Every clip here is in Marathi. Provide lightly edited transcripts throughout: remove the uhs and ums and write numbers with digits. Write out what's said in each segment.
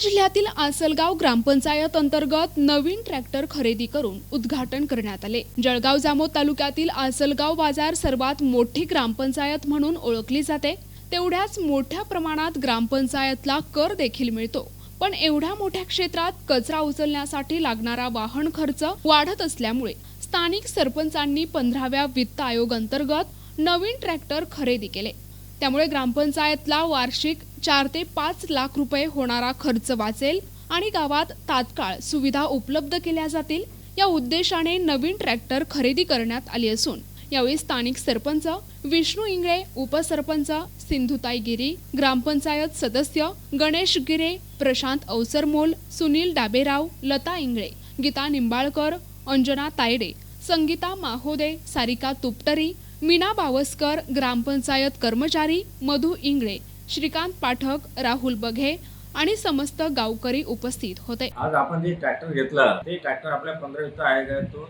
जिल्ह्यातील आसलगाव ग्रामपंचायत अंतर्गत नवीन ट्रॅक्टर खरेदी करून उद्घाटन करण्यात आले। जळगाव जामोद तालुक्यातील आसलगाव बाजार सर्वात मोठी ग्रामपंचायत म्हणून ओळखली जाते। तेवढ्याच मोठ्या प्रमाणात ग्रामपंचायतला कर देखील मिळतो। पण एवढ्या मोठ्या क्षेत्रात कचरा उचलण्यासाठी लागणारा वाहन खर्च वाढत असल्यामुळे स्थानिक सरपंचांनी 15व्या वित्त आयोग अंतर्गत नवीन ट्रॅक्टर खरेदी केले। त्यामुळे ग्रामपंचायतला वार्षिक 4 ते 5 लाख रुपये होणारा खर्च वाचेल आणि गावात तात्काळ सुविधा उपलब्ध केल्या जातील। या उद्देशाने नवीन ट्रॅक्टर खरेदी करण्यात आली असून यावेळी स्थानिक सरपंच विष्णू इंगळे, उपसरपंच सिंधुताई गिरी, ग्रामपंचायत सदस्य गणेश गिरे, प्रशांत अवसरमोल, सुनील डाबेराव, लता इंगळे, गीता निंबाळकर, अंजना तायडे, संगीता माहोदे, सारिका तुपटरी, मीना बावस्कर, ग्रामपंचायत कर्मचारी मधु इंगळे, श्रीकांत पाठक, राहुल बघे आणि समस्त गावकरी उपस्थित होते। आज आपण जे ट्रॅक्टर घेतला ते ट्रॅक्टर आपल्या 15 वित्त आयोगातून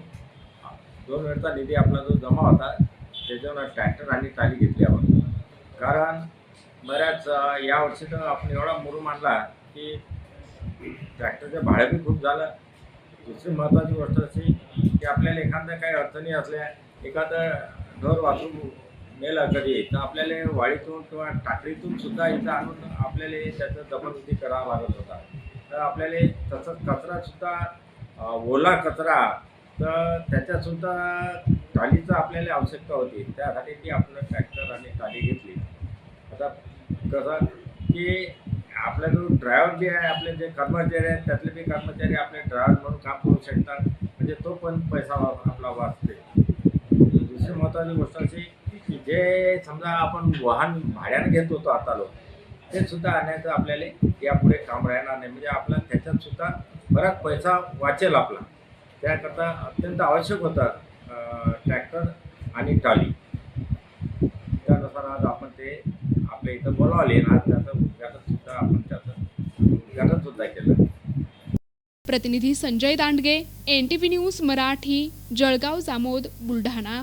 2 वेळचा निधी आपला जो जमा होता त्याच्यावर ट्रॅक्टर आणि ट्रॉली घेतली आपण। कारण बऱ्याच या वर्षी तर आपण एवढा मुरुम आणला की ट्रॅक्टरचे भाडे बी खूप झालं। दुसरी महत्त्वाची गोष्ट अशी की आपल्याला एखाद्या काही अडचणी असल्या, एखादं ढोर वासरू मेलं कधी तर आपल्याला वाडीतून किंवा टाकळीतून सुद्धा इथं आणून आपल्याला त्याचं दफनविधी करावा लागत होता। तर आपल्याला तसंच कचरासुद्धा ओला कचरा तर त्याच्यासुद्धा ट्रॉलीचं आपल्याला आवश्यकता होती। त्यासाठी ती आपण ट्रॅक्टर आणि ट्रॉली घेतली। आता कसं की आपला जो ड्रायव्हर जे आहे, आपले जे कर्मचारी आहेत त्यातले बी कर्मचारी आपले ड्रायव्हर म्हणून काम करू शकतात, म्हणजे तो पण पैसा आपला वाचते। दुसरी महत्त्वाची गोष्ट अशी की जे समजा आपण वाहन भाड्याने घेत होतो आता लोक, ते सुद्धा आणायचं आपल्याला यापुढे काम राहणार नाही। म्हणजे आपला त्याच्यात सुद्धा बराच पैसा वाचेल आपला। त्याकरता अत्यंत आवश्यक होतं ट्रॅक्टर आणि ट्रॉली। त्यानुसार आज आपण ते आपल्या इथं बोलावले आणि आज त्याचं उद्घाटन सुद्धा केलं। प्रतिनिधी संजय दांडगे, NTV न्यूज मराठी, जळगाव जामोद, बुलढाणा।